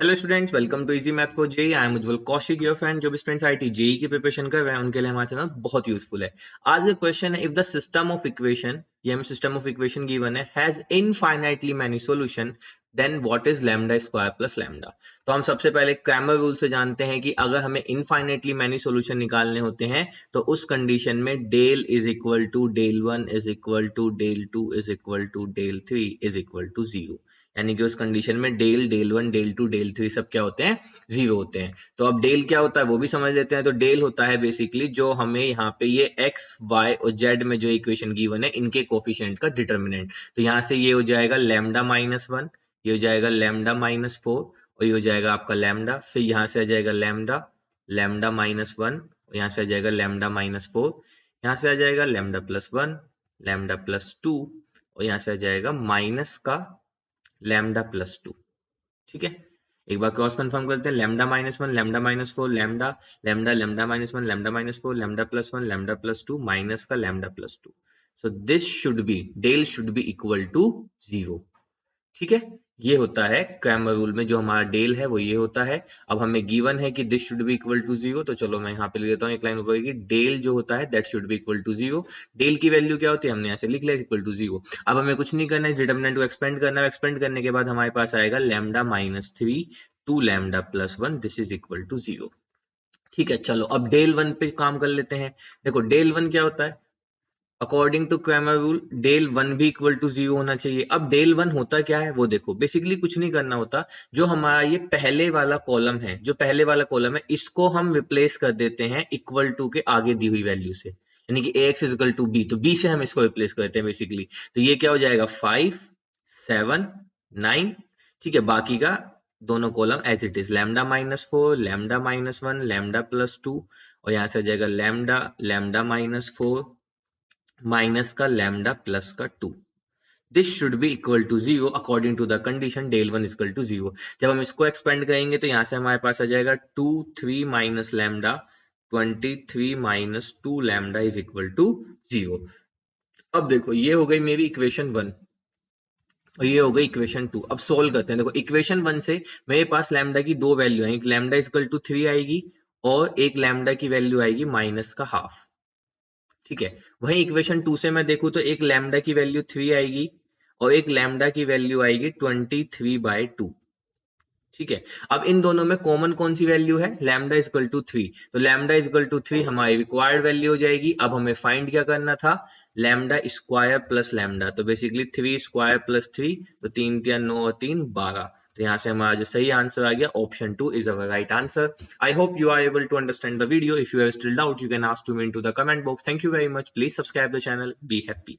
Hello students, welcome to easy math for JEE. I am Ujjwal Kaushik, your friend. जो भी students IT JEE की preparation कर रहे हैं उनके लिए हमारा चैनल बहुत यूजफुल है। आज का क्वेश्चन है, if the system of equation, ये हमें सिस्टम ऑफ इक्वेशन गिवन है, has infinitely many solution, then what is lambda square plus lambda. तो हम सबसे पहले क्रैमर रूल से जानते हैं कि अगर हमें इनफाइनाइटली मैनी सॉल्यूशन निकालने होते हैं तो उस कंडीशन में del is equal to del one is equal to del two is equal to del three is equal to zero. यानी कि उस कंडीशन में del del one del two del three सब क्या होते हैं, जीरो होते हैं। तो अब डेल क्या होता है वो भी समझ लेते हैं। तो डेल होता है बेसिकली जो हमें यहाँ पे ये एक्स वाई और जेड में जो इक्वेशन गिवन है इनके कोफिशिएंट का डिटर्मिनेंट। तो यहाँ से ये हो जाएगा लैम्डा माइनस वन, ये हो जाएगा लैम्डा माइनस फोर और ये हो जाएगा आपका लैम्डा। फिर यहाँ से आ जाएगा लैम्डा, लैम्डा माइनस वन और यहाँ से आ जाएगा लैम्डा माइनस फोर, यहाँ से आ जाएगा lambda plus one, lambda plus two और यहाँ से आ जाएगा माइनस का लैम्डा प्लस टू। ठीक है, एक बार क्रॉस कंफर्म करते हैं। Lambda minus one, lambda minus four, lambda lambda lambda minus one, lambda minus four, lambda plus one, lambda plus two, minus का lambda plus two. So this should be, del should be equal to zero. ठीक है, ये होता है Cramer rule में जो हमारा del है वो ये होता है। अब हमें गिवन है कि this should be equal to zero, तो चलो मैं यहाँ पे लिख देता हूँ एक लाइन ऊपर की, डेल जो होता है that should be equal to zero. Del की वैल्यू क्या होती है हमने यहाँ से लिख लिया इक्वल टू जीरो। अब हमें कुछ नहीं करना है, डिटरमिनेंट को एक्सपेंड करना है। एक्सपेंड करने के बाद हमारे पास आएगा lambda minus three two lambda plus one, this is equal to zero. ठीक है, चलो अब डेल वन पे काम कर लेते हैं। देखो डेल वन क्या होता है, according to Cramer rule del one भी इक्वल टू जीरो होना चाहिए। अब डेल वन होता क्या है वो देखो, बेसिकली कुछ नहीं करना होता। जो हमारा ये पहले वाला कॉलम है, जो पहले वाला कॉलम है इसको हम रिप्लेस कर देते हैं इक्वल टू के आगे दी हुई वैल्यू से। यानी कि ax is equal to B, तो बी से हम इसको रिप्लेस करते हैं बेसिकली। तो ये क्या हो जाएगा, फाइव सेवन नाइन। ठीक है, बाकी का दोनों column as it is, lambda minus four, lambda minus one, lambda plus two और यहाँ से आ जाएगा lambda, lambda minus four minus का लैम्डा प्लस का two. This should be equal to zero according to the condition del one equal to zero. जब हम इसको एक्सपेंड करेंगे तो यहाँ से हमारे पास आ जाएगा two three minus lambda, 23 minus two lambda is equal to zero. अब देखो ये हो गई मेरी इक्वेशन वन और ये हो गई इक्वेशन टू। अब सोल्व करते हैं। देखो इक्वेशन वन से मेरे पास लैम्डा की दो वैल्यू है, एक लैम्डा इक्वल टू थ्री आएगी और एक लैम्डा की वैल्यू आएगी माइनस का हाफ। ठीक है, वहीं इक्वेशन टू से मैं देखूं तो एक लैम्डा की वैल्यू थ्री आएगी और एक लैम्डा की वैल्यू आएगी 23/2। ठीक है, अब इन दोनों में कॉमन कौन सी वैल्यू है, lambda is equal to three. तो lambda is equal to three हमारी रिक्वायर्ड वैल्यू हो जाएगी। अब हमें फाइंड क्या करना था, लैम्डा स्क्वायर प्लस लैम्डा। तो basically three square plus three, तो तीन तीन नौ और तीन बारह। तो यहाँ से हमारा जो सही आंसर आ गया option two is our right answer. I hope you are able to understand the video. If you have still doubt you can ask to me in to the comment box. Thank you very much, please subscribe the channel, be happy.